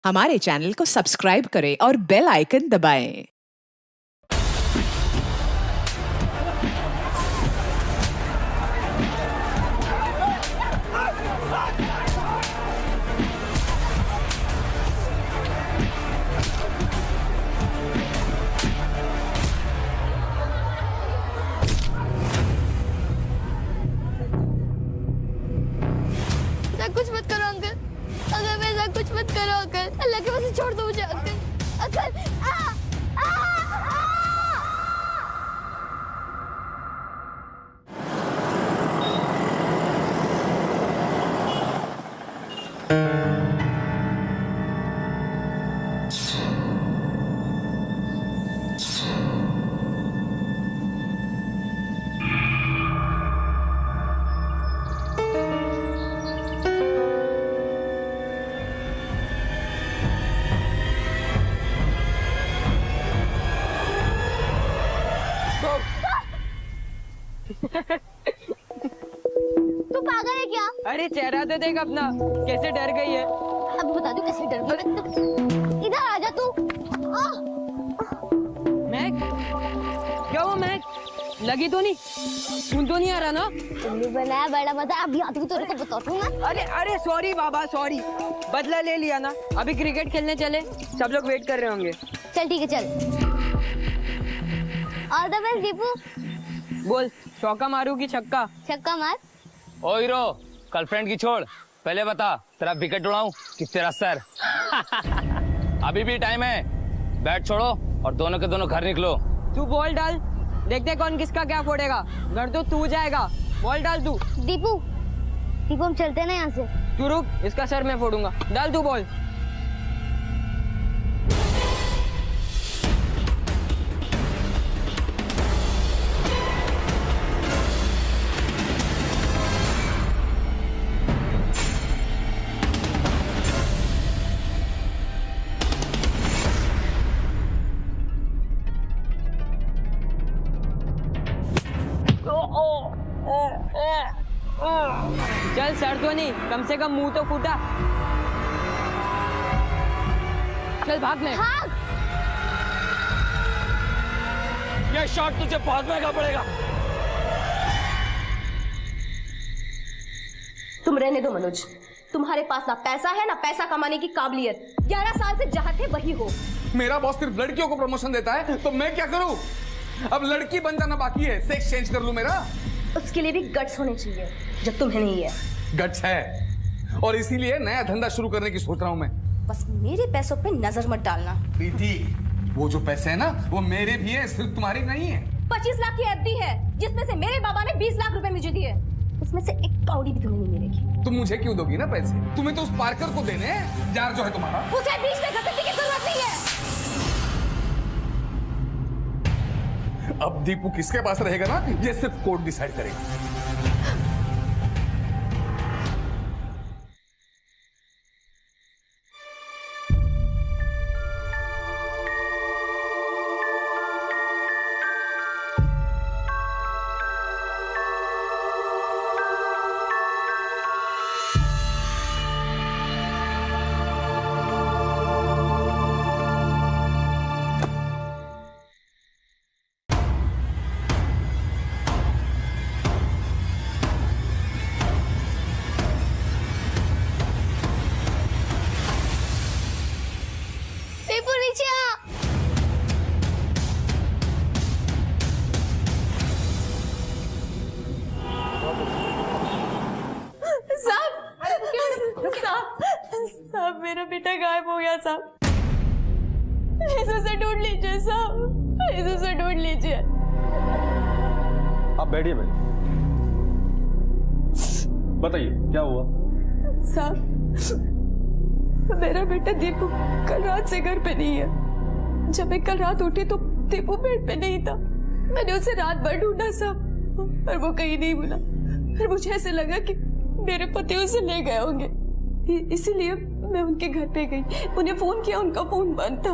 हमारे चैनल को सब्सक्राइब करें और बेल आइकन दबाएं। कुछ मत करो अंकल, अगर मेरा कुछ मत करो अंकल, अल्लाह के वजह छोड़ दो मुझे अंकल। अंकल तू पागल है क्या? अरे चेहरा तो देख अपना, कैसे डर गई है। अब बता दू कैसे डर गई। इधर आ जा तू। महक, क्या हुआ महक? लगी तो नहीं? खून तो नहीं आ रहा ना? तुमने बनाया बड़ा मजा, अब याद भी तेरे को बताता हूँ ना। अरे अरे सॉरी बाबा, सॉरी, बदला ले लिया ना। अभी क्रिकेट खेलने चले, सब लोग वेट कर रहे होंगे। चल ठीक है चल। All the best Deepu. बोल, चौका मारू की छक्का? छक्का मार। ओ हीरो, गर्लफ्रेंड की छोड़, पहले बता तेरा विकेट उड़ाऊं कि तेरा सर? अभी भी टाइम है, बैट छोड़ो और दोनों के दोनों घर निकलो। तू बॉल डाल, देखते कौन किसका क्या फोड़ेगा। घर तो तू जाएगा, बॉल डाल तू। दीपू, दीपू हम चलते हैं ना यहाँ से। तू रुक, इसका सर मैं फोड़ूंगा। डाल तू बॉल। चल, सर तो नहीं, कम से कम मुंह तो फूटा। चल भाग ले। भाग। ये शॉट तुझे बहुत महंगा पड़ेगा। तुम रहने दो मनोज, तुम्हारे पास ना पैसा है ना पैसा कमाने की काबिलियत। 11 साल से जहाँ थे वही हो। मेरा बॉस सिर्फ लड़कियों को प्रमोशन देता है तो मैं क्या करूं? अब लड़की बन जाना बाकी है, सेक्स चेंज कर लूं मेरा? उसके लिए भी गट्स होने चाहिए, जब तुम्हें नहीं है। गट्स है और इसीलिए नया धंधा शुरू करने की सोच रहा हूं मैं। बस मेरे पैसों पे नजर मत डालना। प्रीति, वो जो पैसे है ना वो मेरे भी है, सिर्फ तुम्हारी नहीं है। 25 लाख की एफडी है जिसमें से मेरे बाबा ने 20 लाख रुपए मुझे दिए। उसमें से एक कौड़ी भी तुम्हें नहीं मिलेगी। तुम मुझे क्यों दोगी ना पैसे? तुम्हें तो उस पार्कर को देने हैं, यार जो है तुम्हारा। उसे बीच में घसीटने की जरूरत नहीं है। अब दीपू किसके पास रहेगा ना, ये सिर्फ कोर्ट डिसाइड करेगा। दीपू नीचे आ। साहब, मेरा बेटा गायब हो गया साहब। इसे ढूंढ लीजिए साहब, इसे ढूंढ लीजिए। आप बैठिए भाई, बताइए क्या हुआ? साहब, मेरा बेटा दीपू कल रात से घर पे नहीं है। जब मैं कल रात उठी तो दीपू बेड पे नहीं था। मैंने उसे रात भर ढूंढा साहब, और वो कहीं नहीं मिला। फिर मुझे ऐसे लगा कि मेरे पति उसे ले गए होंगे, इसीलिए मैं उनके घर पे गई। उन्हें फोन किया, उनका फोन बंद था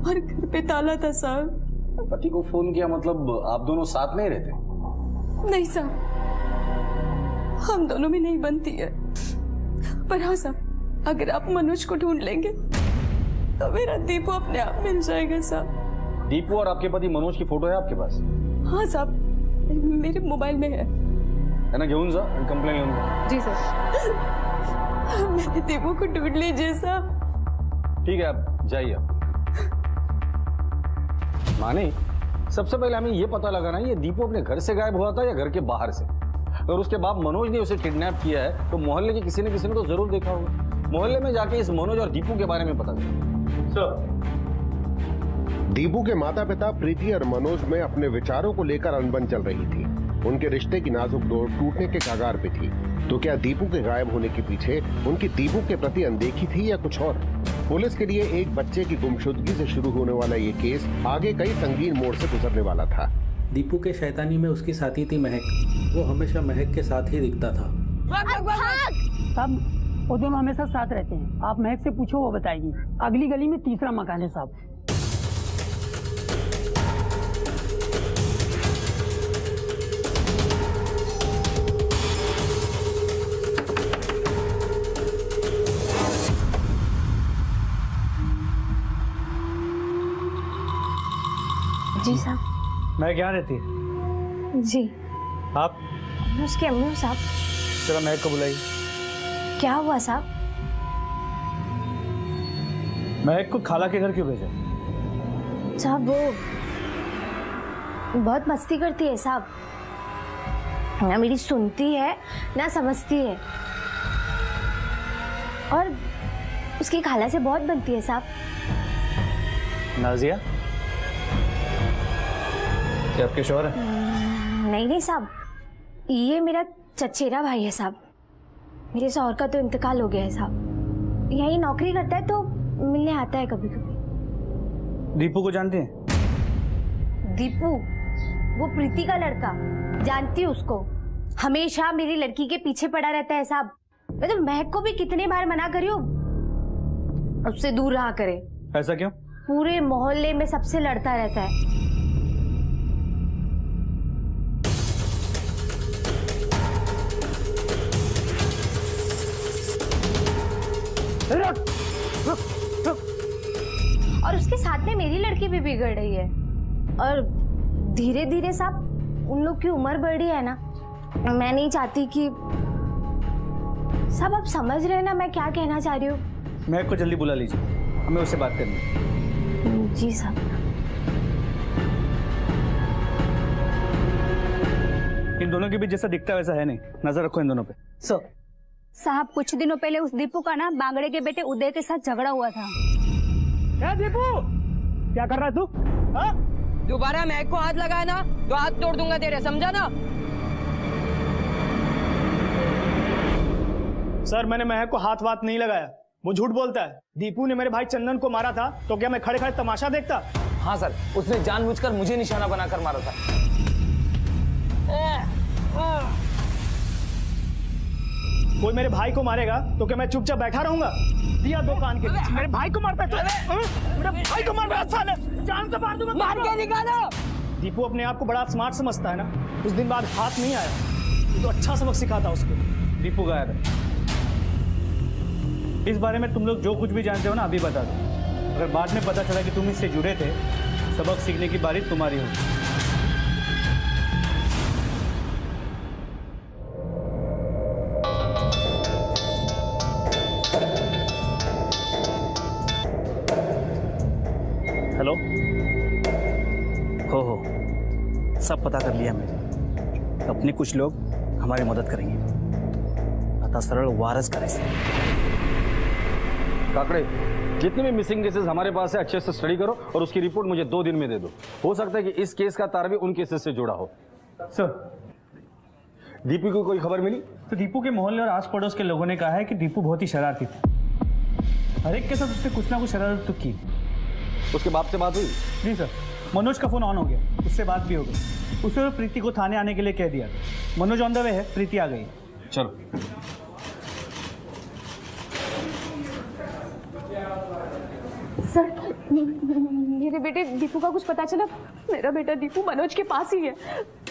और घर पे ताला था साहब। पति को फोन किया मतलब आप दोनों साथ नहीं रहते? नहीं साहब, हम दोनों में नहीं बनती है। पर हाँ साहब, अगर आप मनोज को ढूंढ लेंगे तो मेरा दीपू अपने आप मिल जाएगा साहब। दीपू और आपके पति मनोज की फोटो है आपके पास? हाँ साहब, मेरे मोबाइल में है। ना घेऊन जा, कंप्लेन लिहून जा। जी सर। मेरे दीपू को ढूंढ लीजिए साहब। ठीक है, आप जाइए। माने, सबसे पहले हमें ये पता लगाना है ये दीपू अपने घर से गायब हुआ था या घर के बाहर से। अगर उसके बाद मनोज ने उसे किडनैप किया है तो मोहल्ले के किसी न किसी ने तो जरूर देखा होगा। मोहल्ले में जाके इस मनोज और दीपू के बारे में पता करें। सर, दीपू के माता पिता प्रीति और मनोज में अपने विचारों को लेकर अनबन चल रही थी। उनके रिश्ते की नाजुक डोर टूटने के कगार पे थी। तो क्या दीपू के गायब होने के पीछे उनकी दीपू के प्रति अनदेखी थी या कुछ और? पुलिस के लिए एक बच्चे की गुमशुदगी से शुरू होने वाला ये केस आगे कई संगीन मोड़ से गुजरने वाला था। दीपू के शैतानी में उसकी साथी थी महक। वो हमेशा महक के साथ ही दिखता था। साहब, वो दोनों हमेशा साथ रहते हैं। आप महक से पूछो, वो बताएगी। अगली गली में तीसरा मकान है साहब। जी साहब। महक यहाँ रहती है? जी। आप? उसकी अम्मी हूँ साहब। जरा महक को बुलाइए। क्या हुआ साहब? महक को खाला के घर क्यों भेजा? साहब वो बहुत मस्ती करती है साहब, ना मेरी सुनती है ना समझती है, और उसकी खाला से बहुत बनती है साहब। नाजिया? क्या आपके शौहर है? नहीं साहब, ये मेरा चचेरा भाई है साहब। मेरे शौहर का तो इंतकाल हो गया है साहब। यही नौकरी करता है तो मिलने आता है कभी कभी। दीपू को जानते हैं? दीपू? वो प्रीति का लड़का, जानती हूँ उसको। हमेशा मेरी लड़की के पीछे पड़ा रहता है साहब। मैं तो महक को भी कितने बार मना करी हूँ उससे दूर रहा करे। ऐसा क्यों? पूरे मोहल्ले में सबसे लड़ता रहता है। और उसके साथ में मेरी लड़की भी बिगड़ रही है, और धीरे धीरे साहब उन लोग की उम्र बढ़ रही है ना। मैं नहीं चाहती कि सब आप समझ रहे हैं ना मैं क्या कहना चाह रही हूँ। महक को जल्दी बुला लीजिए, हमें उससे बात करनी है। जी साहब। इन दोनों के बीच जैसा दिखता वैसा है नहीं, नजर रखो इन दोनों पे। सर साहब, कुछ दिनों पहले उस दीपू का ना बांगड़े के बेटे उदय के साथ झगड़ा हुआ था। क्या दीपू, क्या कर रहा है तू? दोबारा महक को हाथ लगाया ना तो हाथ तोड़ दूंगा तेरे, समझा ना? सर, मैंने महक को हाथ वाथ नहीं लगाया, वो झूठ बोलता है। दीपू ने मेरे भाई चंदन को मारा था तो क्या मैं खड़े खड़े तमाशा देखता? हाँ सर, उसने जानबूझकर मुझे निशाना बनाकर मारा था। कोई मेरे भाई को मारेगा तो क्या मैं चुपचाप बैठा रहूंगा? दिया दुकान के पीछे मेरे भाई को मारता है, मेरे भाई को मार रहा है साले, जान से मार दूंगा, मार के निकालो। दीपू अपने आप को बड़ा स्मार्ट समझता है ना, कुछ दिन बाद हाथ नहीं आया तो अच्छा सबक सिखाता उसको। दीपू गायब है। इस बारे में तुम लोग जो कुछ भी जानते हो ना अभी बता दो। अगर बाद में पता चला कि तुम इससे जुड़े थे, सबक सीखने की बारी तुम्हारी होगी। हेलो, हो सब पता कर लिया मैंने। अपने कुछ लोग हमारी मदद करेंगे। अतः सरल वारस करे से। काकड़े, जितने भी मिसिंग केसेस हमारे पास है अच्छे से स्टडी करो और उसकी रिपोर्ट मुझे 2 दिन में दे दो। हो सकता है कि इस केस का तार भी उन केसेस से जुड़ा हो। सर, दीपू को कोई खबर मिली? तो दीपू के मोहल्ले और आस पड़ोस के लोगों ने कहा है कि दीपू बहुत ही शरारती था। हर एक के साथ उसने कुछ ना कुछ शरारत तो की। उसके बाप से बात हुई? जी सर, मनोज का फोन ऑन हो गया, उससे बात भी हो गई। उसने प्रीति को थाने आने के लिए कह दिया। मनोज ऑन द वे है, प्रीति आ गई। चलो। सर, मेरे बेटे दीपू का कुछ पता चला? मेरा बेटा दीपू मनोज के पास ही है,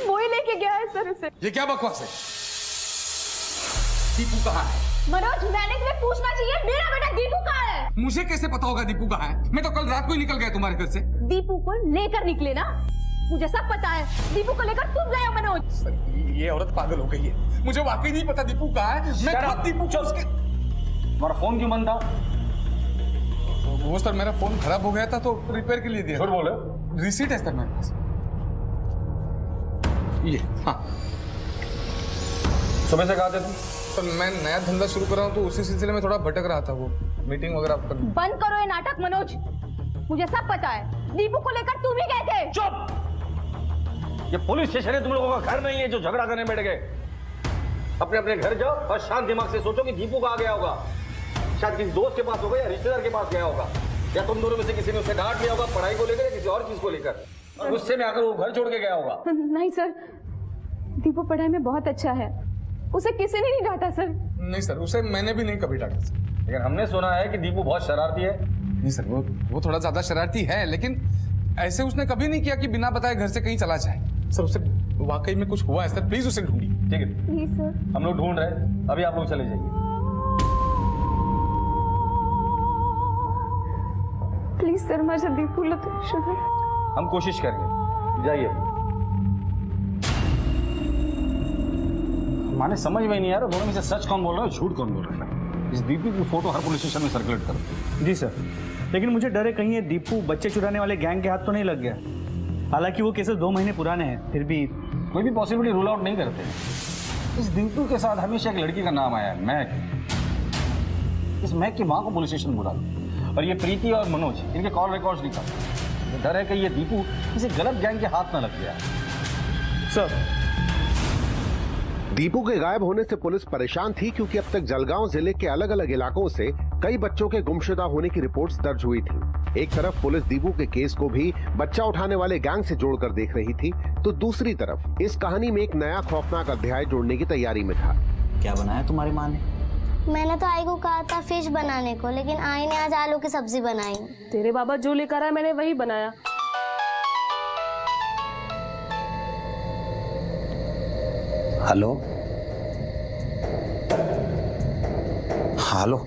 वो ही लेके गया है सर उसे। ये क्या बकवास है? दीपू कहाँ है? मनोज, मैंने तुम्हें पूछना चाहिए मेरा बेटा दीपू कहाँ है? मुझे कैसे पता होगा दीपू कहाँ है? मैं तो कल रात को ही निकल गया तुम्हारे घर से। दीपू को लेकर निकले ना? मुझे सब पता है। दीपू को लेकर तुम गए हो मनोज। ये औरत पागल हो गई है। मुझे वाकई नहीं पता दीपू कहाँ है। मैं खुद दीपू को उसके... तुम्हारा फोन क्यों बंद था? वो सर मेरा फोन खराब हो गया था तो रिपेयर के लिए दिया। झूठ बोल रहे हो? रिसीट है सर मेरे पास। ये हाँ। सुबह से कहा थे तुम? सर मैं नया धंधा शुरू कर रहा हूँ तो उसी सिलसिले में थोड़ा भटक रहा था। वो मीटिंग वगैरह कर... बंद करो ये नाटक मनोज। मुझे सब पता है। दीपू को लेकर तुम ही गए थे। चुप! ये पुलिस स्टेशन है, तुम लोगों का घर नहीं है जो झगड़ा करने बैठ गए। अपने अपने घर जाओ और शांत दिमाग से सोचो कि दीपू कहाँ गया होगा। शायद किसी दोस्त के पास होगा या रिश्तेदार के पास गया होगा, या तुम दोनों में से किसी ने उसे डांट लिया होगा पढ़ाई को लेकर या किसी और चीज को लेकर, और गुस्से में आकर वो घर छोड़ के गया होगा। नहीं सर, दीपू पढ़ाई में बहुत अच्छा है, उसे किसी ने नहीं डांटा सर। नहीं सर, उसे मैंने भी नहीं कभी डांटा सर। लेकिन हमने सुना है कि दीपू बहुत शरारती है। नहीं सर, वो थोड़ा ज्यादा शरारती है, लेकिन ऐसे उसने कभी नहीं किया कि बिना बताए घर से कहीं चला जाए। सर उसे वाकई में कुछ हुआ है सर, प्लीज उसे ढूंढिए। ठीक है प्लीज सर। हम लोग ढूंढ रहे हैं, अभी आप लोग चले जाइए। प्लीज सर, माझा दीपू शोधा। हम कोशिश करेंगे, जाइए। माने समझ में नहीं आ रहा दोनों में से सच कौन बोल रहा है, झूठ कौन बोल रहा है। इस दीपू की फोटो हर पुलिस स्टेशन में सर्कुलेट करो। जी सर, लेकिन मुझे डर है कहीं ये दीपू बच्चे चुराने वाले गैंग के हाथ तो नहीं लग गया। हालांकि वो केसेस 2 महीने पुराने हैं, फिर भी कोई भी पॉसिबिलिटी रूल आउट नहीं करते। इस दीपू के साथ हमेशा एक लड़की का नाम आया है, महक। इस महक की मां को पुलिस स्टेशन बुला लो, और ये प्रीति और मनोज इनके कॉल रिकॉर्ड्स निकालो। डर है कि ये दीपू किसी गलत गैंग के हाथ न लग गया। सर, दीपू के गायब होने से पुलिस परेशान थी, क्योंकि अब तक जलगांव जिले के अलग अलग इलाकों से कई बच्चों के गुमशुदा होने की रिपोर्ट्स दर्ज हुई थी। एक तरफ पुलिस दीपू के केस को भी बच्चा उठाने वाले गैंग से जोड़कर देख रही थी, तो दूसरी तरफ इस कहानी में एक नया खौफनाक अध्याय जोड़ने की तैयारी में था। क्या बनाया तुम्हारी माँ ने? मैंने तो आई को कहा था फिश बनाने को, लेकिन आई ने आज आलू की सब्जी बनाई। तेरे बाबा जो लेकर आया मैंने वही बनाया। Hello, hello.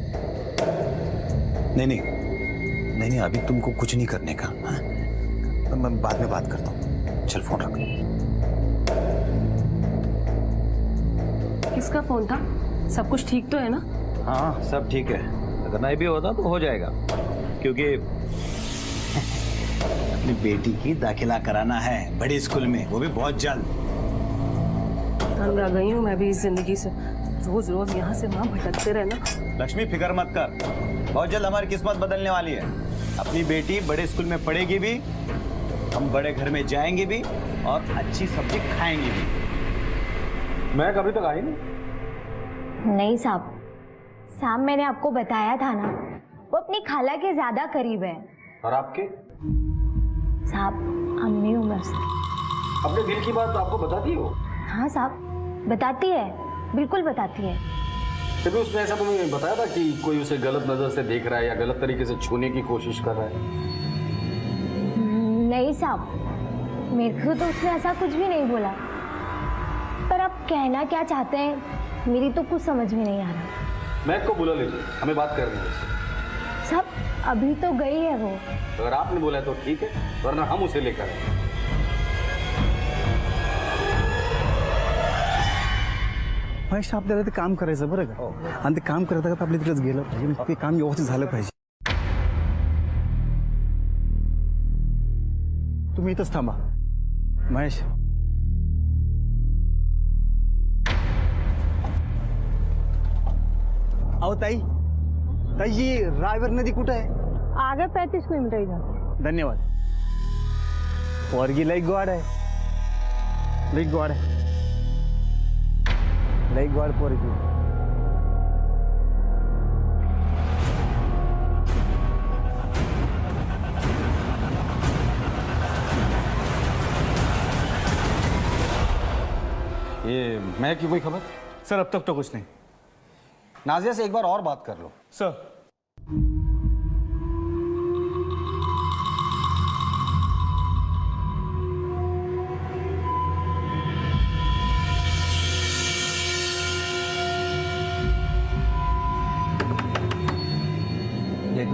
नहीं, अभी तुमको कुछ नहीं करने का। हाँ? मैं बाद में बात करता हूँ, चल फोन रख। किसका फोन था? सब कुछ ठीक तो है ना? हाँ, सब ठीक है। अगर नहीं भी होता तो हो जाएगा, क्योंकि अपनी बेटी की दाखिला कराना है बड़े स्कूल में, वो भी बहुत जल्द। तंग आ गई हूँ मैं भी इस जिंदगी से, रोज रोज यहाँ से वहाँ भटकते रहना। लक्ष्मी फिक्र मत कर, बहुत जल्द हमारी किस्मत बदलने वाली है। अपनी बेटी बड़े स्कूल में पढ़ेगी भी, हम बड़े घर में जाएंगे भी, और अच्छी सब्जी खाएंगे भी। मैं कभी तक आई नहीं। नहीं साहब, मैंने आपको बताया था ना, वो अपनी खाला के ज्यादा करीब है। और आपके? साहब, अम्मी उम्र से। अपने दिल की बात आपको बताती हो? हाँ साहब, बताती है, बिल्कुल बताती है। फिर भी उसने ऐसा तुम्हें बताया था कि कोई उसे गलत नजर से देख रहा है या गलत तरीके से छूने की कोशिश कर रहा है? नहीं साहब, मेरे को तो उसने ऐसा कुछ भी नहीं बोला, पर आप कहना क्या चाहते हैं मेरी तो कुछ समझ में नहीं आ रहा। मैं को बुला लीजिए, हमें बात करनी है। साहब, अभी तो गई है वो। अगर आपने बोला तो ठीक है, वरना हम उसे लेकर आए। महेश, आपल्याला ते काम करायचं बरं का, आणि ते काम करता करता आपल्या तिकडेच गेलं पाहिजे, ते काम व्यवस्थित झालं पाहिजे। तुम्ही इथंच थांबा महेश। अहो ताई, ही रायवर नदी कुठं आहे? आगे 35 किलोमीटर इधर। धन्यवाद। पोरगी लई गोड आहे, लई गोड आहे, लई गोड पोरगी। ये मैं की कोई खबर? सर, अब तक तो कुछ नहीं। नाजिया से एक बार और बात कर लो। सर,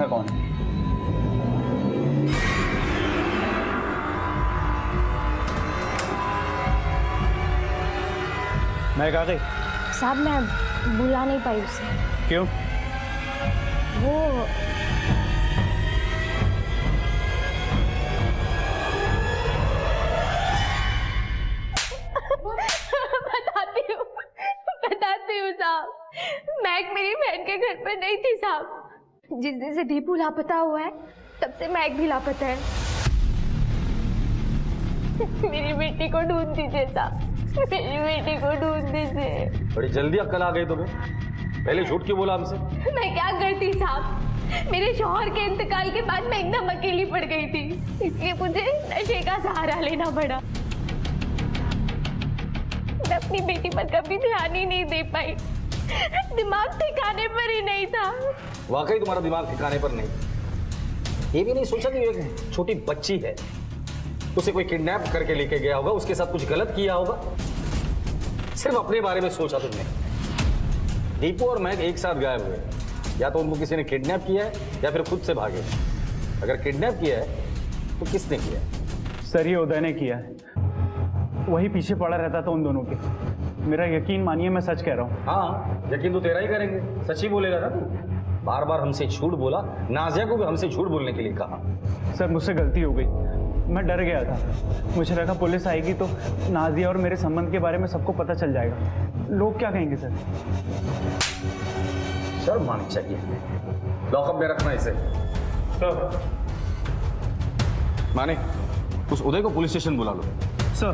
देखा कौन है। मैं कहा गई साहब मैं बुला नहीं पाई उसे। क्यों? वो बताती हूँ साहब। मैक मेरी बहन के घर पर नहीं थी साहब। जिस दिन से दीपू लापता हुआ है तब से मैक भी लापता है। मेरी बेटी को ढूंढ दीजिए साहब, मेरी बेटी को ढूंढ दीजिए। बड़ी जल्दी अक्ल आ गई तुम्हें, पहले झूठ क्यों बोला हमसे? मैं क्या करती साहब, मेरे शौहर के इंतकाल के बाद मैं एकदम अकेली पड़ गई थी, इसलिए मुझे नशे का सहारा लेना पड़ा। मैं अपनी बेटी पर कभी ध्यान ही नहीं दे पाई, दिमाग ठिकाने पर ही नहीं था। वाकई तुम्हारा दिमाग ठिकाने पर नहीं। ये भी नहीं सोचा कि एक छोटी बच्ची है, उसे कोई किडनैप करके लेके गया होगा, उसके साथ कुछ गलत किया होगा। सिर्फ अपने बारे में सोचा तुमने। दीपू और मैं एक साथ गायब हुए, या तो उनको किसी ने किडनैप किया है या फिर खुद से भागे। अगर किडनैप किया है तो किसने किया है? सर ये उदय ने किया है, वही पीछे पड़ा रहता था उन दोनों के। मेरा यकीन मानिए, मैं सच कह रहा हूँ। हाँ, यकीन तो तेरा ही करेंगे, सच ही बोलेगा ना तू। बार बार हमसे झूठ बोला, नाजिया को भी हमसे झूठ बोलने के लिए कहा। सर मुझसे गलती हो गई, मैं डर गया था। मुझे लगा पुलिस आएगी तो नाजिया और मेरे संबंध के बारे में सबको पता चल जाएगा। लोग क्या कहेंगे सर? शर्म आनी चाहिए। लॉकअप में रखना इसे। सर माने, उस उदय को पुलिस स्टेशन बुला लो। सर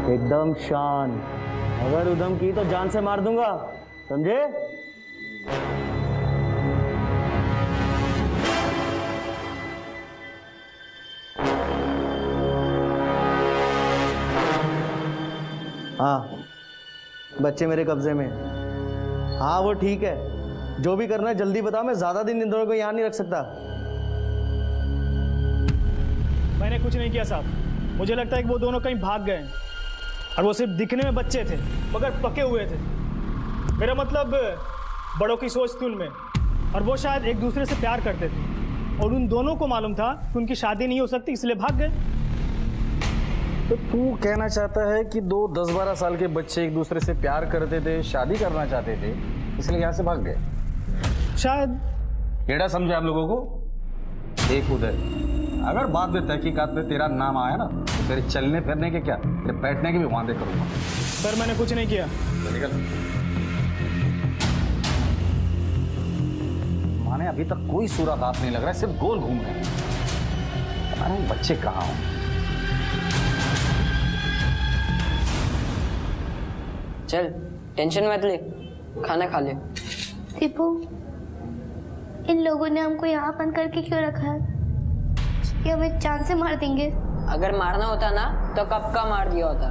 एकदम शांत, अगर उधम की तो जान से मार दूंगा, समझे? हाँ, बच्चे मेरे कब्जे में। हाँ वो ठीक है, जो भी करना है जल्दी बता, मैं ज्यादा दिन इन दोनों को यहाँ नहीं रख सकता। मैंने कुछ नहीं किया साहब, मुझे लगता है कि वो दोनों कहीं भाग गए हैं, और वो सिर्फ दिखने में बच्चे थे मगर पके हुए थे। मेरा मतलब बड़ों की सोच थी उनमें, और वो शायद एक दूसरे से प्यार करते थे, और उन दोनों को मालूम था कि उनकी शादी नहीं हो सकती, इसलिए भाग गए। तो तू कहना चाहता है कि दो 10-12 साल के बच्चे एक दूसरे से प्यार करते थे, शादी करना चाहते थे, इसलिए यहाँ से भाग गए? शायद। केड़ा समझा हम लोगों को? एक उदय, अगर बाद में तहकीकात में तेरा नाम आया ना, तो तेरे चलने फिरने के क्या, तेरे बैठने के भी वादे करूंगा। सर मैंने कुछ नहीं किया। निकल। माने अभी तक कोई सूरत हाथ नहीं लग रहा है, सिर्फ गोल घूम रहे हैं। अरे बच्चे कहाँ हो? चल टेंशन मत ले, खाना खा ले। दीपू, इन लोगों ने हमको यहाँ बंद करके क्यों रखा है? ये हमें जान से मार देंगे। अगर मारना होता ना तो कब का मार दिया होता।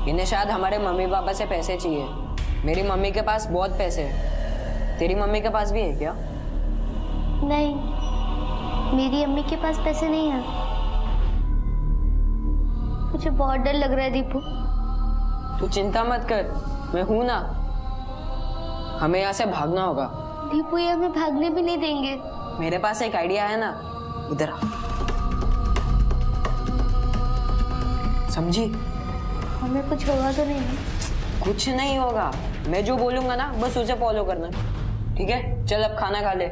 इन्हें शायद हमारे मम्मी पापा से पैसे चाहिए। मेरी मम्मी के पास बहुत पैसे हैं। तेरी मम्मी के पास भी है क्या? नहीं, मेरी अम्मी के पास पैसे नहीं है। मुझे बहुत डर लग रहा है दीपू। तू चिंता मत कर, मैं हूं ना। हमें यहाँ से भागना होगा। दीपू ये हमें भागने भी नहीं देंगे। मेरे पास एक आइडिया है ना, इधर आ। समझी? हमें कुछ होगा तो नहीं? कुछ नहीं होगा, मैं जो बोलूंगा ना बस उसे फॉलो करना, ठीक है? चल अब खाना खा ले।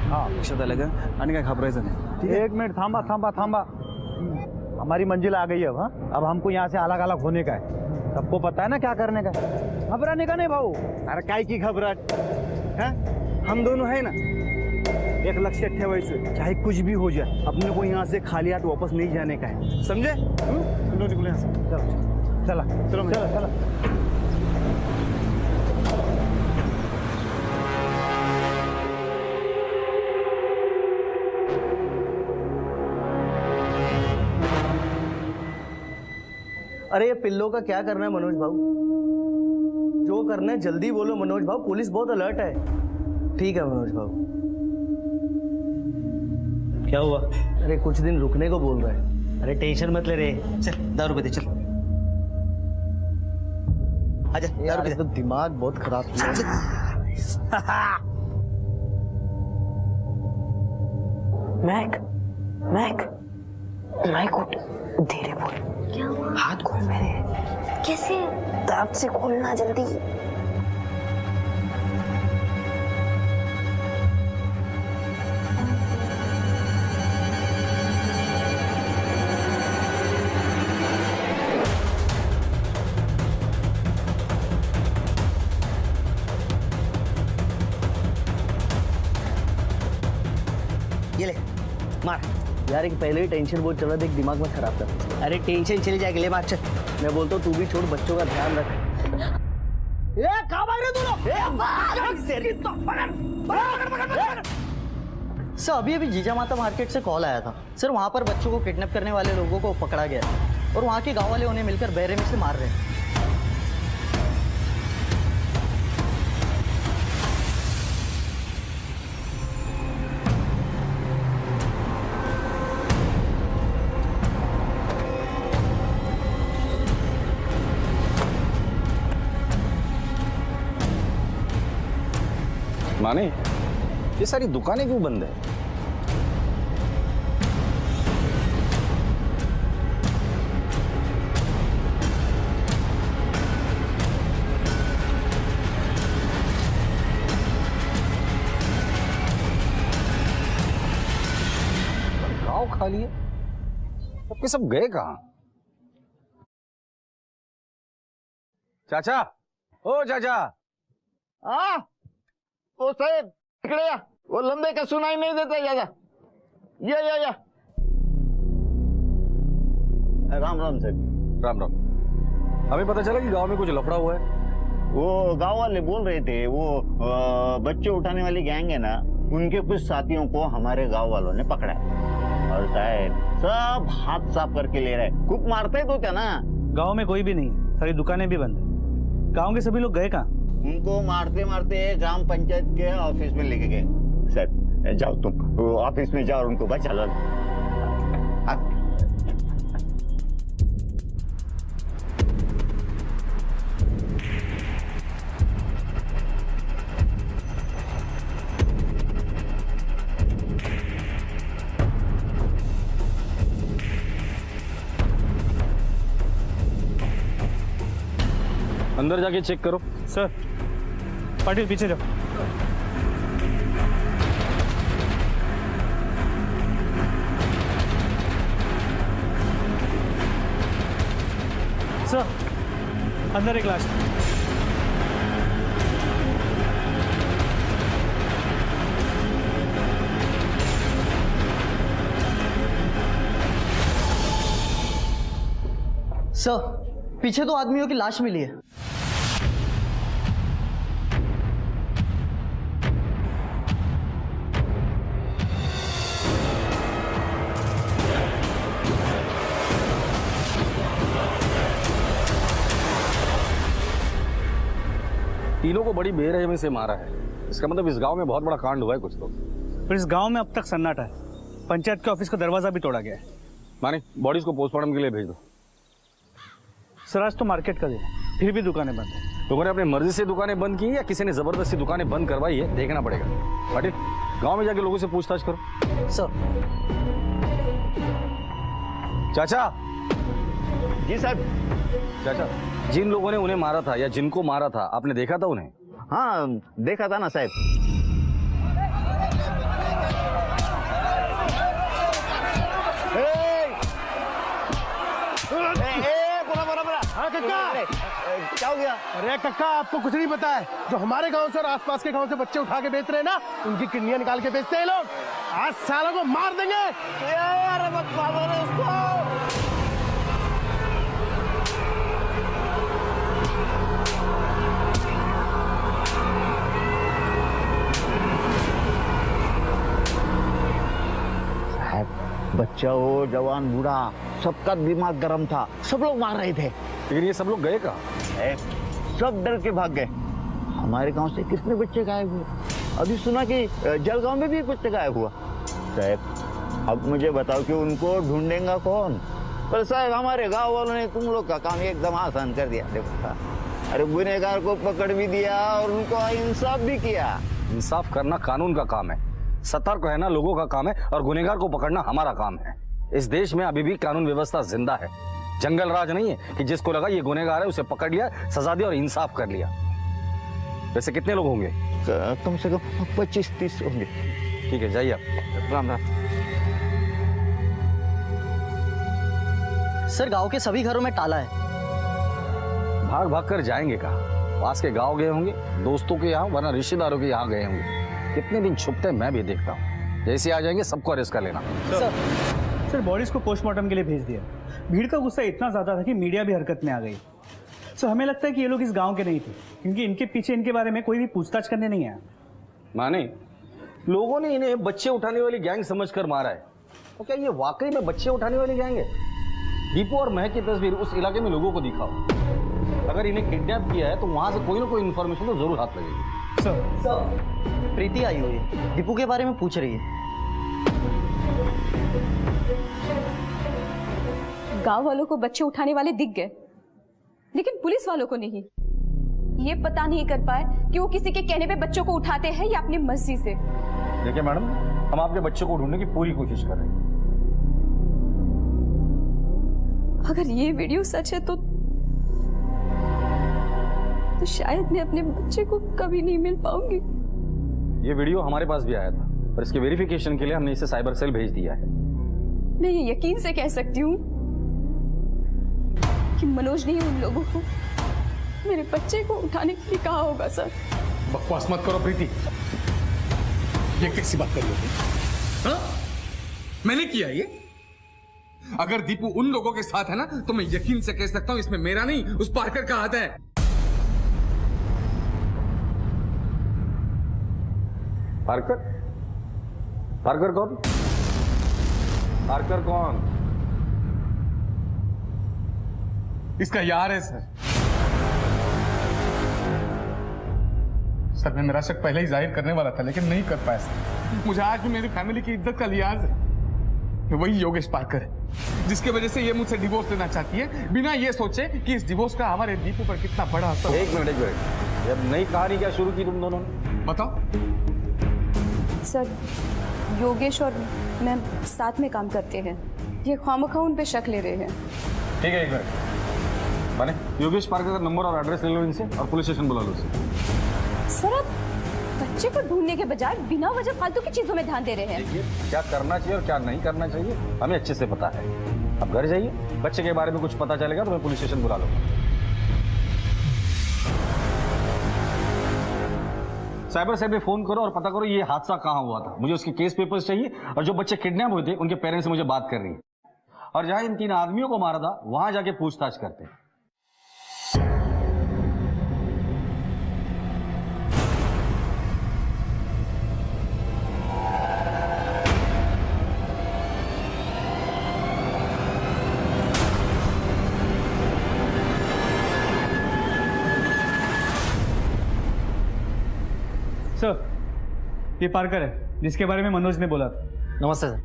हाँ लक्षात आलं का? आणि काय घाबरायचं नाही। एक मिनट थांबा थांबा थांबा, हमारी मंजिल आ गई है। अब हमको यहाँ से अलग अलग होने का है। सबको पता है ना क्या करने का। घबराने का नहीं भाऊ। अरे काय की घबराट है? हम दोनों है ना। एक लक्ष्य ठेवायचं, चाहे कुछ भी हो जाए अपने को यहाँ से खाली हाथ वापस नहीं जाने का है, समझे? निकलो यहाँ से, चलो चला चलो चलो चलो। अरे ये पिल्लों का क्या करना है मनोज भाऊ? जो करना है जल्दी बोलो मनोज भाऊ, पुलिस बहुत अलर्ट है। ठीक है मनोज भाऊ। क्या हुआ? अरे कुछ दिन रुकने को बोल रहा है। अरे टेंशन मत ले रे, चल 10 रुपए दे, चल आजा। 10 रुपए तो दिमाग बहुत खराब किया। मैक मैक मैक उठ, धीरे बोल। क्या हुआ? हाथ खोल मेरे। कैसे? दांत से खोलना जल्दी। ये ले मार। यार एक पहले ही टेंशन बहुत चल रहा था, एक दिमाग में खराब कर। अरे टेंशन चली जाएगी, ले मार चल। मैं बोलता हूँ तू भी छोड़, बच्चों का ध्यान रख। सर अभी जीजा माता मार्केट से कॉल आया था सर, वहाँ पर बच्चों को किडनैप करने वाले लोगों को पकड़ा गया और वहाँ के गांव वाले उन्हें मिलकर बेरहमी से मार रहे हैं। माने ये सारी दुकानें क्यों बंद है? गांव खाली है, सबके सब गए कहां? चाचा, ओ चाचा। ओ साहेब इकडे या, वो लंबे का सुनाई नहीं देता ज्यादा। या राम राम साहब। राम राम। हमें पता चला कि गांव में कुछ लफड़ा हुआ है। वो गांव वाले बोल रहे थे वो बच्चे उठाने वाली गैंग है ना, उनके कुछ साथियों को हमारे गांव वालों ने पकड़ा है और साहब सब हाथ साफ करके ले रहे हैं। कुक मारते तो क्या ना? गांव में कोई भी नहीं, सारी दुकानें भी बंद है। गांव के सभी लोग गए कहाँ? उनको मारते मारते ग्राम पंचायत के ऑफिस में लेके गए। सर जाओ तुम ऑफिस में जाओ और उनको बचा लो। अंदर जाके चेक करो। सर पाटिल पीछे जाओ। सर अंदर एक लाश। सर पीछे 2 आदमियों की लाश मिली है। तीनों को बड़ी बेरहमी से मारा है। इसका मतलब इस गांव में बहुत बड़ा कांड हुआ है कुछ तो। पर इस गांव में अब तक सन्नाटा है। पंचायत के ऑफिस का दरवाजा भी तोड़ा गया है। माने बॉडीज को पोस्टमार्टम के लिए भेज दो। सर आज तो मार्केट का दिन है, फिर भी दुकानें बंद है। लोगों ने अपनी मर्जी से दुकानें बंद की या किसी ने जबरदस्ती दुकानें बंद करवाई है, देखना पड़ेगा। पाटिल गांव में जाके लोगों से पूछताछ करो। सर। चाचा। जी साहब। चाचा जिन लोगों ने उन्हें मारा था या जिनको मारा था आपने देखा था उन्हें? हाँ देखा था ना साहब। कक्का, क्या हो गया? अरे कक्का, आपको कुछ नहीं पता है, जो हमारे गांव से और आसपास के गांव से बच्चे उठा के बेच रहे हैं ना, उनकी किडनियां निकाल के बेचते हैं लोग। आज सालों को मार देंगे। अरे मत मारो रे उसको। बच्चा हो, जवान, बूढ़ा, सबका दिमाग गर्म था, सब लोग मार रहे थे। लेकिन ये सब लोग गए कहाँ? सब डर के भाग गए। हमारे गांव से कितने बच्चे गायब हुए। अभी सुना कि जलगांव में भी एक बच्चा गायब हुआ। साहब, अब मुझे बताओ कि उनको ढूंढेगा कौन? पर साहब, हमारे गांव वालों ने तुम लोग का काम एकदम आसान कर दिया। देखो, अरे गुनहगार को पकड़ भी दिया और उनको इंसाफ भी किया। इंसाफ करना कानून का काम है, सतर्क रहना लोगों का काम है, और गुनहगार को पकड़ना हमारा काम है। इस देश में अभी भी कानून व्यवस्था जिंदा है। जंगल राज नहीं है कि जिसको लगा ये गुनहगार है उसे पकड़ लिया, सजा दिया और इंसाफ कर लिया। वैसे कितने लोग होंगे? कम से कम 25-30 होंगे। ठीक है, जाइए आप। राम राम। सर, गांव के सभी घरों में ताला है। भाग भाग कर जाएंगे कहाँ? पास के गांव गए होंगे, दोस्तों के यहाँ, वरना रिश्तेदारों के यहाँ गए होंगे। कितने दिन छुपते मैं भी देखता हूँ। जैसे आ जाएंगे सबको अरेस्ट कर लेना। सर, बॉडीज को पोस्टमार्टम के लिए भेज दिया। भीड़ का गुस्सा इतना ज्यादा था कि मीडिया भी हरकत में आ गई। सर, हमें लगता है कि ये लोग इस गांव के नहीं थे, क्योंकि इनके पीछे इनके बारे में कोई भी पूछताछ करने नहीं आया। माने लोगों ने इन्हें बच्चे उठाने वाली गैंग समझकर मारा है, तो क्या ये वाकई में बच्चे उठाने वाली गैंग है? दीपू और महक की तस्वीर उस इलाके में लोगों को दिखाओ। अगर इन्हें किडनैप किया है तो वहां से कोई ना कोई इन्फॉर्मेशन तो जरूर हाथ लगेगी। सर, प्रीति आई हुई है, दीपू के बारे में पूछ रही है। गांव वालों को बच्चे उठाने वाले दिख गए, लेकिन पुलिस वालों को नहीं। ये पता नहीं कर पाए कि वो किसी के कहने पे बच्चों को उठाते हैं या अपनी मर्जी से। देखिए मैडम, हम आपके बच्चों को ढूंढने की पूरी कोशिश कर रहे हैं। अगर ये वीडियो सच है तो शायद मैं अपने बच्चे को कभी नहीं मिल पाऊंगी। ये वीडियो हमारे पास भी आया था, पर इसके वेरिफिकेशन के लिए हमने इसे साइबर सेल भेज दिया है। मैं ये यकीन से कह सकती हूँ कि मनोज ने ही उन लोगों को मेरे बच्चे को उठाने के लिए कहा होगा। सर, बकवास मत करो प्रीति, ये कैसी बात कर रही हो? हाँ? मैंने किया ये? अगर दीपू उन लोगों के साथ है ना, तो मैं यकीन से कह सकता हूं इसमें मेरा नहीं, उस पार्कर का हाथ है। पार्कर? पार्कर कौन? पार्कर कौन? इसका यार है सर। सर, मैं मेरा शक पहले ही जाहिर करने वाला था, लेकिन नहीं कर पाया सर। मुझे आज भी मेरी फैमिली की इज्जत का लिहाज है। वही योगेश पार्कर है जिसके वजह से ये मुझसे डिवोर्स लेना चाहती है, बिना ये सोचे कि इस डिवोर्स का हमारे दीपू पर कितना बड़ा असर। एक मिनट, जब नई कहानी क्या शुरू की तुम दोनों ने? बताओ। सर, योगेश और मैं साथ में काम करते हैं, ये ख्वामखा उन पे शक ले रहे हैं। ठीक है, एक मिनट। माने योगेश पार्कर का नंबर और एड्रेस ले लो इनसे और पुलिस स्टेशन बुला लो इसे। सर, आप बच्चे को ढूंढने के बजाय बिना वजह फालतू की चीजों में ध्यान दे रहे हैं। देखिए, क्या करना चाहिए और क्या नहीं करना चाहिए हमें अच्छे से पता है। अब घर जाइए, बच्चे के बारे में कुछ पता चलेगा तो मैं पुलिस स्टेशन बुला लूंगा। साइबर सेल पे फोन करो और पता करो ये हादसा कहाँ हुआ था। मुझे उसके केस पेपर्स चाहिए, और जो बच्चे किडनैप हुए थे उनके पेरेंट्स से मुझे बात करनी है। और जहां इन 3 आदमियों को मारा था वहां जाके पूछताछ करते हैं। सर, ये पार्कर है जिसके बारे में मनोज ने बोला था। नमस्ते सर।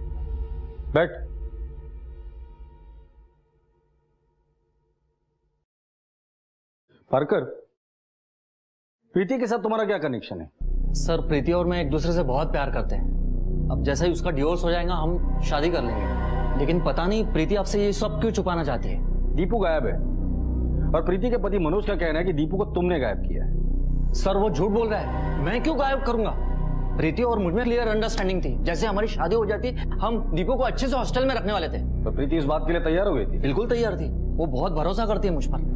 बैठ। पार्कर, प्रीति के साथ तुम्हारा क्या कनेक्शन है? सर, प्रीति और मैं एक दूसरे से बहुत प्यार करते हैं। अब जैसा ही उसका डिवोर्स हो जाएगा हम शादी कर लेंगे, लेकिन पता नहीं प्रीति आपसे ये सब क्यों छुपाना चाहती है। दीपू गायब है और प्रीति के पति मनोज का कहना है कि दीपू को तुमने गायब किया है। सर, वो झूठ बोल रहा है, मैं क्यों गायब करूंगा? प्रीति और मुझमें क्लियर अंडरस्टैंडिंग थी, जैसे हमारी शादी हो जाती हम दीपू को अच्छे से हॉस्टल में रखने वाले थे। तो प्रीति इस बात के लिए तैयार हो गई थी? बिल्कुल तैयार थी, वो बहुत भरोसा करती है मुझ पर।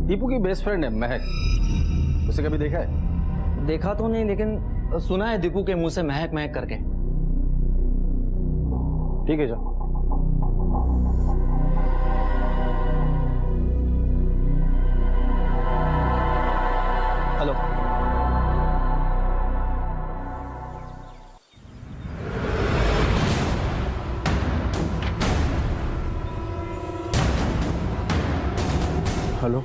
दीपू की बेस्ट फ्रेंड है महक, उसे कभी देखा है? देखा तो नहीं, लेकिन सुना है दीपू के मुंह से महक महक करके। ठीक है जाओ। हेलो। हेलो।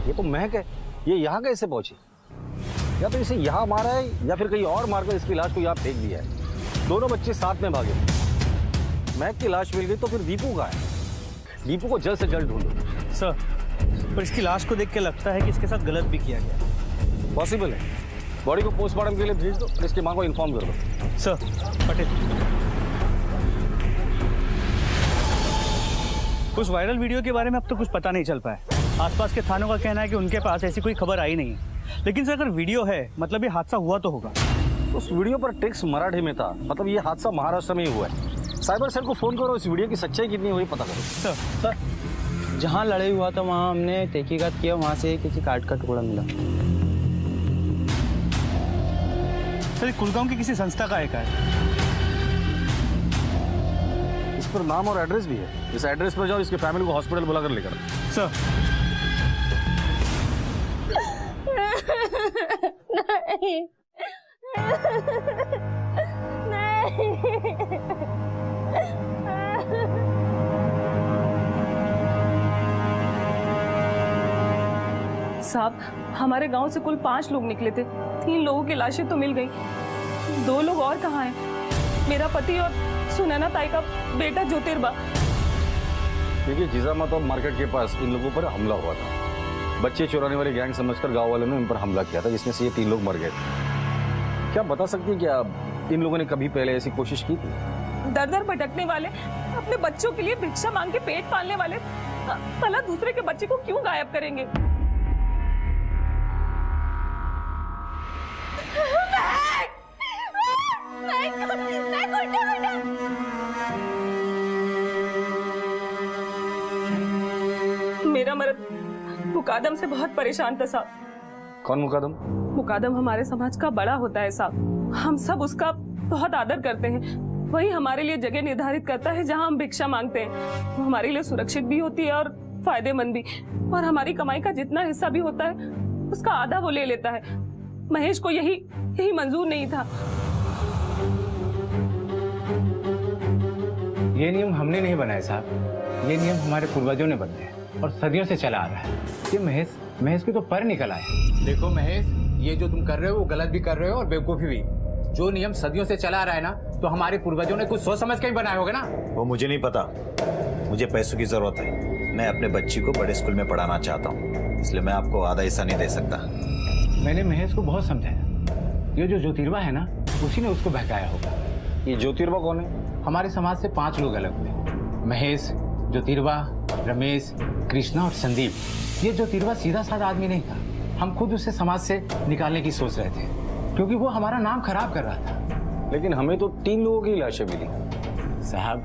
ये तो महक है, ये यहाँ कैसे पहुंची? या तो इसे यहाँ मारा है या फिर कहीं और मारकर इसकी लाश को यहाँ फेंक दिया है। दोनों बच्चे साथ में भागे। महक की लाश मिल गई तो फिर दीपू कहाँ है? दीपू को जल्द से जल्द ढूंढो। सर, पर इसकी लाश को देख के लगता है कि इसके साथ गलत भी किया गया। पॉसिबल है। बॉडी को पोस्टमार्टम के लिए भेज दो और इसकी माँ को इन्फॉर्म कर दो। सर, पटेल, उस वायरल वीडियो के बारे में अब तो कुछ पता नहीं चल पाया। आसपास के थानों का कहना है कि उनके पास ऐसी कोई खबर आई नहीं है। लेकिन सर, अगर वीडियो है मतलब ये हादसा हुआ तो होगा। उस वीडियो पर टेक्स्ट मराठी में था, मतलब ये हादसा महाराष्ट्र में ही हुआ है। साइबर सेल को फोन करो, इस वीडियो की सच्चाई कितनी हुई पता करो। सर, जहाँ लड़ाई हुआ था वहाँ हमने तहकीकात किया, वहाँ से किसी कार्ड का टुकड़ा मिला। सर, कुलगांव की किसी संस्था का एक है। इस पर नाम और एड्रेस भी है। इस एड्रेस पर जाओ, इसके फैमिली को हॉस्पिटल बुलाकर लेकर। सर, नहीं, साहब, हमारे गांव से कुल 5 लोग निकले थे। 3 लोगों की लाशें तो मिल गई, 2 लोग और कहाँ हैं? मेरा पति और सुनैना ताई का बेटा ज्योतिर्बा। देखिए, जिजामाता मार्केट के पास इन लोगों पर हमला हुआ था। बच्चे चुराने वाली गैंग समझकर गांव वालों ने इन पर हमला किया था, जिसमें से ये 3 लोग मर गए थे। क्या बता सकती है क्या इन लोगों ने कभी पहले ऐसी कोशिश की थी? दर दर भटकने वाले, अपने बच्चों के लिए भिक्षा मांग के पेट पालने वाले, भला दूसरे के बच्चे को क्यों गायब करेंगे? मेरा मर्द मुकादम से बहुत परेशान था साहब। कौन मुकादम? मुकादम हमारे समाज का बड़ा होता है साहब। हम सब उसका बहुत आदर करते हैं। वही हमारे लिए जगह निर्धारित करता है जहां हम भिक्षा मांगते हैं। वो हमारे लिए सुरक्षित भी होती है और फायदेमंद भी। और हमारी कमाई का जितना हिस्सा भी होता है उसका आधा वो ले लेता है। महेश को यही मंजूर नहीं था। ये नियम हमने नहीं बनाए साहब, ये नियम हमारे पूर्वजों ने बनाए और सदियों से चला आ रहा है। ये महेश की तो पर निकल आया। देखो महेश, ये जो तुम कर रहे हो वो गलत भी कर रहे हो और बेवकूफी भी। जो नियम सदियों से चला आ रहा है ना, तो हमारे पूर्वजों ने कुछ सोच समझ के ही बनाए होगा ना। वो मुझे नहीं पता, मुझे पैसों की जरूरत है। मैं अपने बच्ची को बड़े स्कूल में पढ़ाना चाहता हूँ, इसलिए मैं आपको आधा हिस्सा नहीं दे सकता। मैंने महेश को बहुत समझाया। ये जो ज्योतिर्बा है ना, उसी ने उसको बहकाया होगा। ये ज्योतिर्बा कौन है? हमारे समाज से 5 लोग अलग हुए, महेश, ज्योतिर्बा, रमेश, कृष्णा और संदीप। ये ज्योतिर्बा सीधा साधा आदमी नहीं था। हम खुद उसे समाज से निकालने की सोच रहे थे, क्योंकि वो हमारा नाम खराब कर रहा था। लेकिन हमें तो 3 लोगों की लाशें मिली। साहब,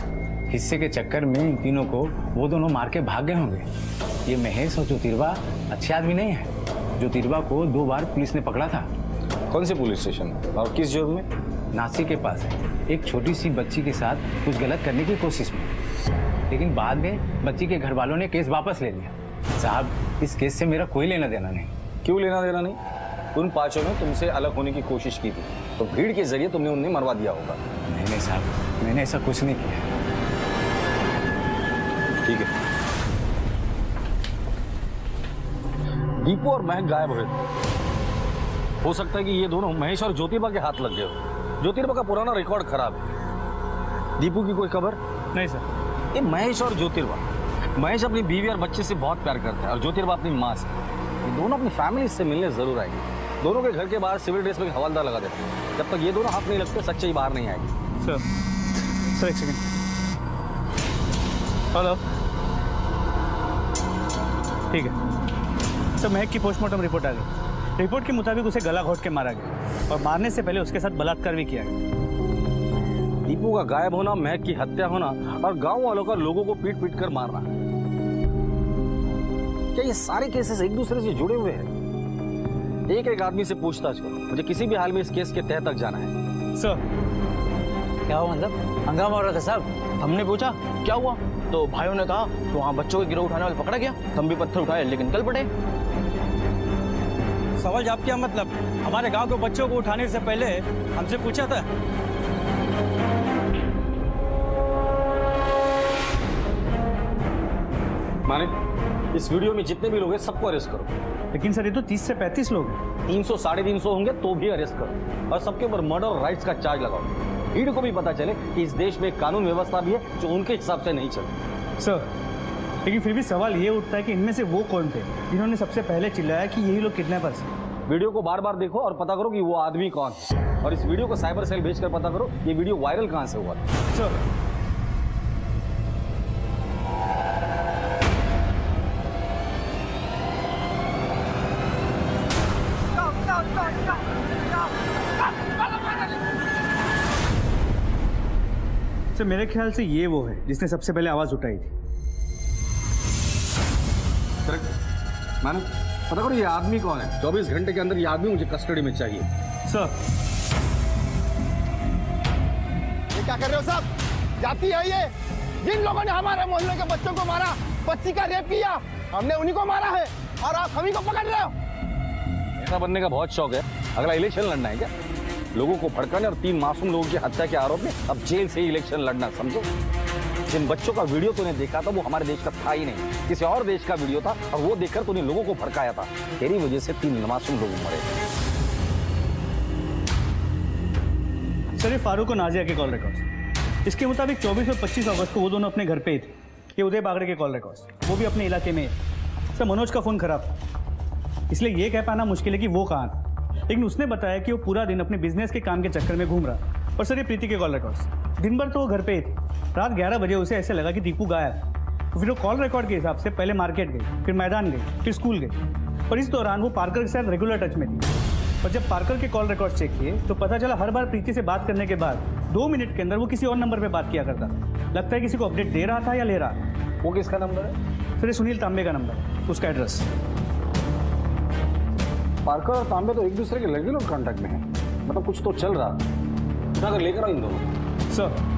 हिस्से के चक्कर में इन तीनों को वो दोनों मार के भाग गए होंगे। ये महेश और ज्योतिर्बा अच्छे आदमी नहीं है। ज्योतिर्बा को 2 बार पुलिस ने पकड़ा था। कौन से पुलिस स्टेशन और किस जुर्म में? नासिक के पास है। एक छोटी सी बच्ची के साथ कुछ गलत करने की कोशिश में, लेकिन बाद में बच्ची के घर वालों ने केस वापस ले लिया। साहब, इस केस से मेरा कोई लेना देना नहीं। क्यों लेना देना नहीं? उन 5 ने तुमसे अलग होने की कोशिश की थी, तो भीड़ के जरिए तुमने उन्हें मरवा दिया होगा। नहीं साहब, मैंने ऐसा कुछ नहीं किया। ठीक है। दीपू और महक गायब हुए थे। हो सकता है कि ये दोनों महेश और ज्योतिर्बा के हाथ लग गए हो। ज्योतिर्बा का पुराना रिकॉर्ड खराब है। दीपू की कोई खबर? नहीं सर। ये महेश और ज्योतिर्बा, महेश अपनी बीवी और बच्चे से बहुत प्यार करता है और ज्योतिर्बा अपनी माँ से। ये दोनों अपनी फैमिली से मिलने जरूर आएंगे। दोनों के घर के बाहर सिविल ड्रेस में हवलदार लगा देते हैं। जब तक ये दोनों हाथ नहीं लगते, सच्चाई बाहर नहीं आएगी। सर एक सेकंड। हेलो, ठीक है सर। महक की पोस्टमार्टम रिपोर्ट आ गई। रिपोर्ट के मुताबिक उसे गला घोट के मारा गया और मारने से पहले उसके साथ बलात्कार भी किया गया। दीपू दीपू का गायब होना, महक की हत्या होना और गांव वालों का लोगों को पीट पीट कर मारना, क्या ये सारे केसेस एक दूसरे से जुड़े हुए हैं? एक एक आदमी से पूछताछ करो, मुझे किसी भी हाल में इस केस के तह तक जाना है। सर क्या हुआ? मतलब हंगामा हो रहा था साहब, हमने पूछा क्या हुआ तो भाइयों ने कहा तो वहाँ बच्चों के गिरोह उठाने वाला पकड़ा गया, हम भी पत्थर उठाए लेकिन कल पड़े। सवाल जवाब क्या मतलब? हमारे गांव के बच्चों को उठाने से पहले हमसे पूछा था। मानिक, इस वीडियो में जितने भी लोग हैं सबको अरेस्ट करो। लेकिन सर ये तो 30 से 35 लोग हैं। 300 350 होंगे तो भी अरेस्ट करो और सबके ऊपर मर्डर और राइट्स का चार्ज लगाओ। भीड़ को भी पता चले कि इस देश में कानून व्यवस्था भी है जो उनके हिसाब से नहीं चलती। सर लेकिन फिर भी सवाल ये उठता है कि इनमें से वो कौन थे जिन्होंने सबसे पहले चिल्लाया कि यही लोग किडनैपर्स हैं? वीडियो को बार बार देखो और पता करो कि वो आदमी कौन है, और इस वीडियो को साइबर सेल भेजकर पता करो ये वीडियो वायरल कहां से हुआ। सर सर मेरे ख्याल से ये वो है जिसने सबसे पहले आवाज उठाई थी। करेक्ट मैंने पता करो ये आदमी कौन है। 24 घंटे के अंदर ये आदमी मुझे कस्टडी में चाहिए। सर ये क्या कर रहे हो साहब? जाती है ये जिन लोगों ने हमारे मोहल्ले के बच्चों को मारा, बच्ची का रेप किया, हमने उन्हीं को मारा है और आप सभी को पकड़ रहे हो। नेता बनने का बहुत शौक है, अगला इलेक्शन लड़ना है क्या? लोगों को भड़काने और 3 मासूम लोगों की हत्या के आरोप में अब जेल से ही इलेक्शन लड़ना, समझो। जिन बच्चों का वीडियो तूने देखा था वो हमारे देश का था ही नहीं, किसी और देश का वीडियो था और वो देखकर तूने लोगों को भड़काया था। तेरी वजह से 3 मासूम लोग मरे। सर ये फारूक और नाजिया के कॉल रिकॉर्ड्स, इसके मुताबिक 24 और 25 अगस्त को वो दोनों अपने घर पे ही थे। ये उदय बागड़े के कॉल रिकॉर्ड्स, वो भी अपने इलाके में। सर मनोज का फोन खराब था, इसलिए ये कह पाना मुश्किल है कि वो कहाँ था, लेकिन उसने बताया कि वो पूरा दिन अपने बिजनेस के काम के चक्कर में घूम रहा। और सर ये प्रीति के कॉल रिकॉर्ड्स, दिन भर तो वो घर पे ही थी। रात 11 बजे उसे ऐसे लगा कि दीपू गायब, तो फिर वो कॉल रिकॉर्ड के हिसाब से पहले मार्केट गई, फिर मैदान गई, फिर स्कूल गई। और इस दौरान वो पार्कर के साथ रेगुलर टच में थी। और जब पार्कर के कॉल रिकॉर्ड चेक किए तो पता चला हर बार प्रीति से बात करने के बाद 2 मिनट के अंदर वो किसी और नंबर पे बात किया करता था। लगता है किसी को अपडेट दे रहा था या ले रहा था। वो किसका नंबर है? सर ये सुनील तांबे का नंबर है, उसका एड्रेस। पार्कर और तांबे तो एक दूसरे के रेगुलर कांटेक्ट में हैं, मतलब कुछ तो चल रहा। अगर लेकर आओ इन दोनों। सर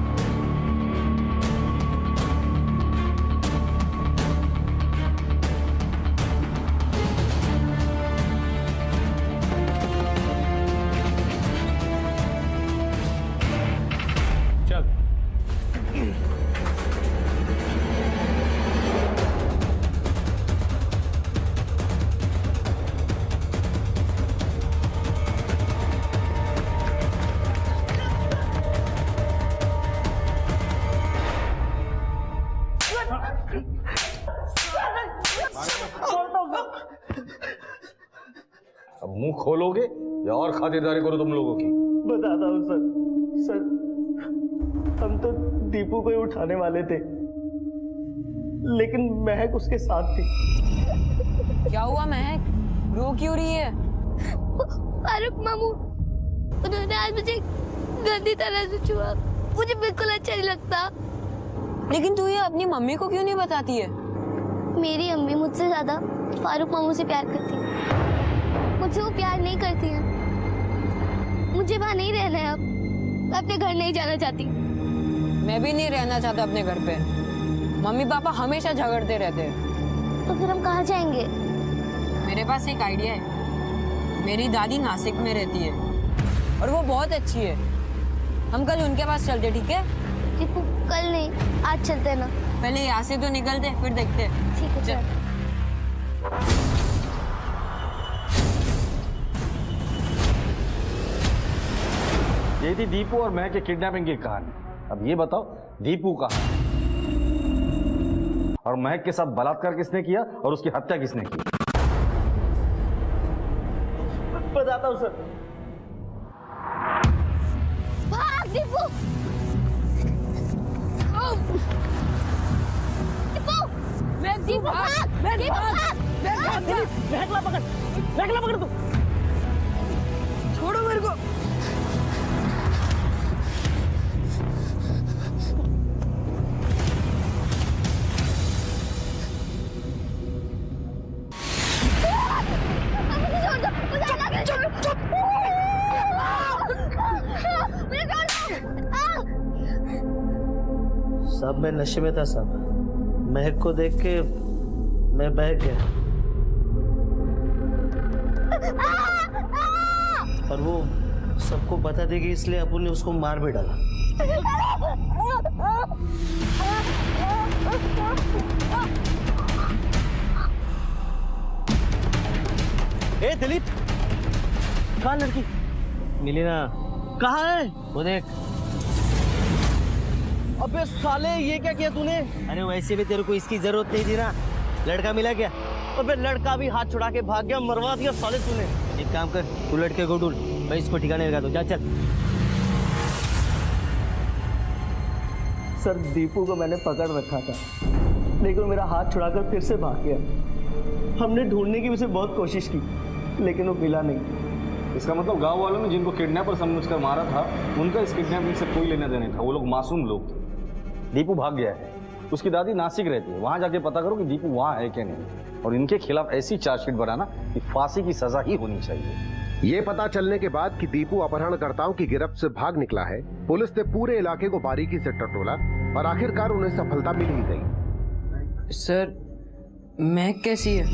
अब मुंह खोलोगे या और खातिरदारी करो तुम लोगों की? बताता हूँ सर। सर हम तो दीपू को ही उठाने वाले थे, लेकिन महक उसके साथ थी। क्या हुआ महक, रो क्यों रही है? फारूक मामू, उन्होंने आज मुझे गंदी तरह से छुआ, मुझे बिल्कुल अच्छा नहीं लगता। लेकिन तू ये अपनी मम्मी को क्यों नहीं बताती है? मेरी अम्मी मुझसे ज्यादा फारूक मामू से प्यार करती है, मुझसे वो प्यार नहीं करती है। मुझे वहाँ नहीं रहना है अब, मैं अपने घर नहीं जाना चाहती। मैं भी नहीं रहना चाहता अपने घर पे, मम्मी पापा हमेशा झगड़ते रहते हैं। तो फिर हम कहाँ जाएंगे? मेरे पास एक आइडिया है। मेरी दादी नासिक में रहती है और वो बहुत अच्छी है। हम कल उनके पास चलते, ठीक है? दीपू कल नहीं, आज चलते हैं ना। पहले यहाँ से तो निकलते फिर देखते। ठीक है चल। ये थी दीपू और महक के किडनैपिंग की कहानी। अब ये बताओ दीपू कहाँ है और महक के साथ बलात्कार किसने किया और उसकी हत्या किसने की? बताता हूँ सर। भाग दीपू! दीपू भाग! महकला पकड़ तू। छोड़ो मेरे को। साहब मैं नशे में था साहब। महक को देख के मैं बहक गया और वो सबको बता देगी, इसलिए अपुन ने उसको मार भी डाला। ए दिलीप, कहाँ लड़की? मिली ना। कहाँ है? वो देख। अबे साले, ये क्या किया तूने? अरे वैसे भी तेरे को इसकी जरूरत नहीं थी ना। लड़का मिला क्या? अबे लड़का भी हाथ छुड़ा के भाग गया, मरवा दिया साले तूने। एक काम कर, तू लड़के को ढूंढ, मैं इसको ठिकाने लगा दूं। जा चल। सर दीपू को मैंने पकड़ रखा था, लेकिन वो मेरा हाथ छुड़ाकर फिर से भाग गया। हमने ढूंढने की उसे बहुत कोशिश की, लेकिन वो मिला नहीं। इसका मतलब गांव वालों ने जिनको किडनैपर समझकर मारा था, उनका इस किडनैपिंग से कोई लेना देना था। वो लोग मासूम लोग थे। दीपू भाग गया है। उसकी दादी नासिक रहती है, वहां जाके पता करो कि दीपू वहां है कि नहीं, और इनके खिलाफ ऐसी चार्जशीट बनाना कि फांसी की सजा ही होनी चाहिए। ये पता चलने के बाद कि दीपू अपहरणकर्ताओं की गिरफ्त से भाग निकला है, पुलिस ने पूरे इलाके को बारीकी से टटोला और आखिरकार उन्हें सफलता मिल ही गई। सर, महक कैसी है?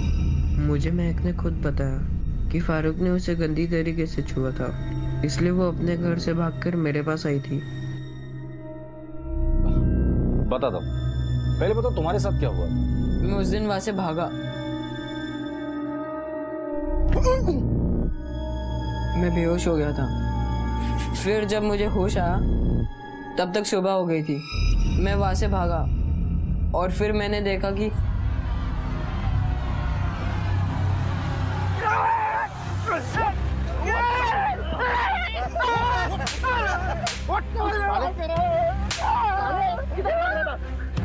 मुझे महक ने खुद बताया कि फारूक ने उसे गंदी तरीके से छुआ था, इसलिए वो अपने घर से भागकर मेरे पास आई थी। बता दो, पहले बताओ तुम्हारे साथ क्या हुआ? मैं उस दिन वहां से भागा। मैं बेहोश हो गया था। फिर जब मुझे होश आया तब तक सुबह हो गई थी। मैं वहां से भागा और फिर मैंने देखा कि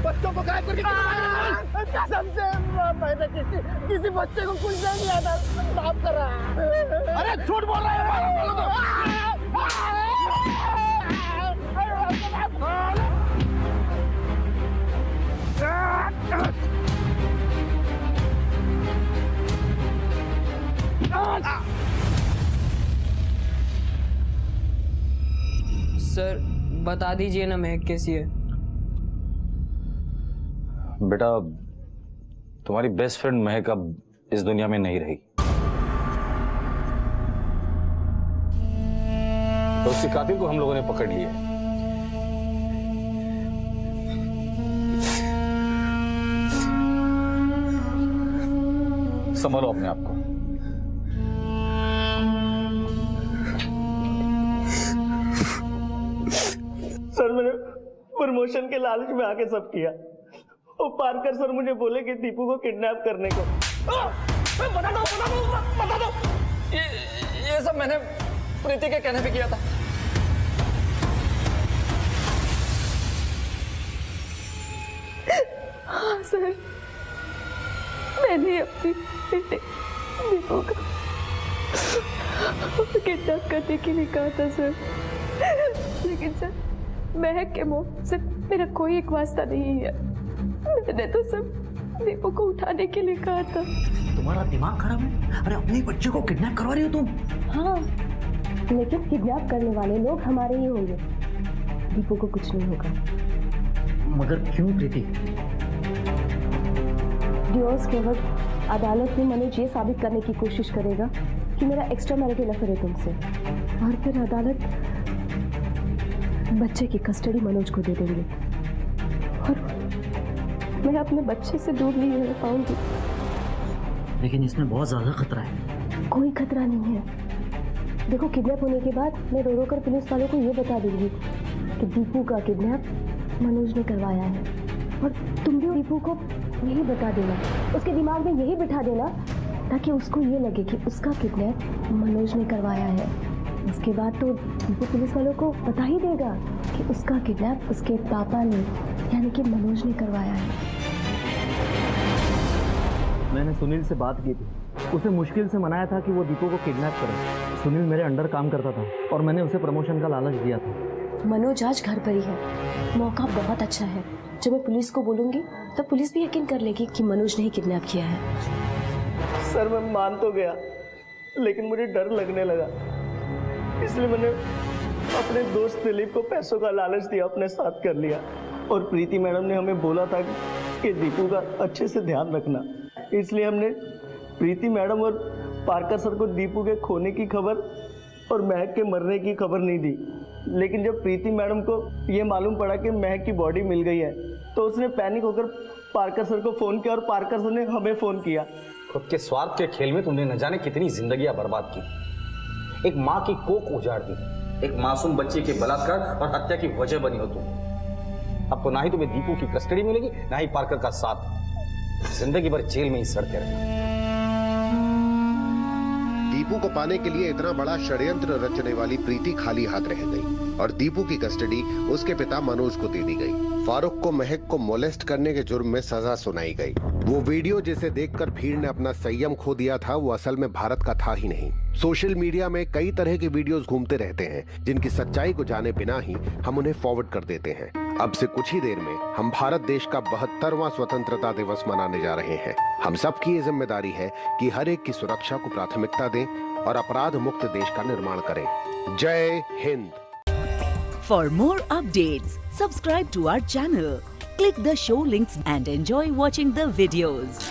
बच्चों को गायब करके कसम से मैंने किसी बच्चे को कुछ नहीं किया था। माफ कर रहा है। अरे झूठ बोल रहा है। सर बता दीजिए ना महक कैसी है? बेटा, तुम्हारी बेस्ट फ्रेंड महक अब इस दुनिया में नहीं रही। तो उसके कातिल को हम लोगों ने पकड़ लिया। संभालो अपने आप को। सर मैंने प्रमोशन के लालच में आके सब किया। वो पारकर सर मुझे बोले कि दीपू को किडनैप करने को। बता दो। ये सब मैंने प्रीति के कहने पे किया था। हाँ सर, मैंने अपने बेटे दीपू का किडनैप करने के लिए कहा था सर, लेकिन सर महक के मुंह से मेरा कोई एक वास्ता नहीं है। मैंने तो सब दीपू को उठाने के लिए कहा था। तुम्हारा दिमाग खराब है? अरे अपने बच्चे को किडनैप करवा रही हो तुम? हाँ, लेकिन किडनैप करने वाले लोग हमारे ही होंगे। दीपू को कुछ नहीं होगा। मगर क्यों प्रीति? डिवोर्स के वक्त अदालत में मनोज ये साबित करने की कोशिश करेगा कि मेरा एक्स्ट्रा मैरिटल अफेयर है तुमसे, और फिर अदालत बच्चे की कस्टडी मनोज को दे देंगे और मैं अपने बच्चे से दूर नहीं रह पाऊंगी। लेकिन इसमें बहुत ज्यादा खतरा है। कोई खतरा नहीं है। देखो, किडनैप होने के बाद मैं रो रो कर पुलिस वालों को ये बता दूंगी कि दीपू का किडनैप मनोज ने करवाया है, और तुम भी दीपू को यही बता देना, उसके दिमाग में यही बिठा देना, ताकि उसको ये लगे कि उसका किडनैप मनोज ने करवाया है। उसके बाद तो दीपू पुलिस वालों को बता ही देगा कि उसका किडनैप उसके पापा ने, यानी कि मनोज ने करवाया है। मैंने सुनील से बात की थी, उसे मुश्किल से मनाया था कि वो दीपू को किडनैप करे। सुनील मेरे अंडर काम करता था और मैंने उसे प्रमोशन का लालच दिया था। मनोज आज घर पर ही है। मौका बहुत अच्छा है। जब मैं पुलिस को बोलूंगी तो पुलिस भी यकीन कर लेगी कि मनोज ने ही किडनैप किया है। सर मैं मान तो गया, लेकिन मुझे डर लगने लगा, इसलिए मैंने अपने दोस्त दिलीप को पैसों का लालच दिया, अपने साथ कर लिया। और प्रीति मैडम ने हमें बोला था कि दीपू का अच्छे से ध्यान रखना, इसलिए हमने प्रीति मैडम और पार्कर सर को दीपू के खोने की खबर और महक के मरने की खबर नहीं दी। लेकिन जब प्रीति मैडम को ये मालूम पड़ा कि महक की बॉडी मिल गई है तो उसने पैनिक होकर पार्कर सर को फ़ोन किया और पार्कर सर ने हमें फ़ोन किया। खुद के स्वार्थ के खेल में तुमने न जाने कितनी जिंदगियां बर्बाद की। एक माँ की कोख उजाड़ दी, एक मासूम बच्चे के बलात्कार और हत्या की वजह बनी हो तुम। अब तो ना ही तुम्हें दीपू की कस्टडी मिलेगी, ना ही पार्कर का साथ। जिंदगी भर जेल में ही सड़ते रहना। दीपू को पाने के लिए इतना बड़ा षड्यंत्र रचने वाली प्रीति खाली हाथ रह गई और दीपू की कस्टडी उसके पिता मनोज को दे दी गई। फारूक को महक को मोलेस्ट करने के जुर्म में सजा सुनाई गई। वो वीडियो जिसे देखकर भीड़ ने अपना संयम खो दिया था, वो असल में भारत का था ही नहीं। सोशल मीडिया में कई तरह के वीडियोस घूमते रहते हैं जिनकी सच्चाई को जाने बिना ही हम उन्हें फॉरवर्ड कर देते हैं। अब से कुछ ही देर में हम भारत देश का 72वां स्वतंत्रता दिवस मनाने जा रहे हैं। हम सबकी ये जिम्मेदारी है कि हर एक की सुरक्षा को प्राथमिकता दें और अपराध मुक्त देश का निर्माण करें। जय Hind. For more updates, subscribe to our channel, click the show links and enjoy watching the videos.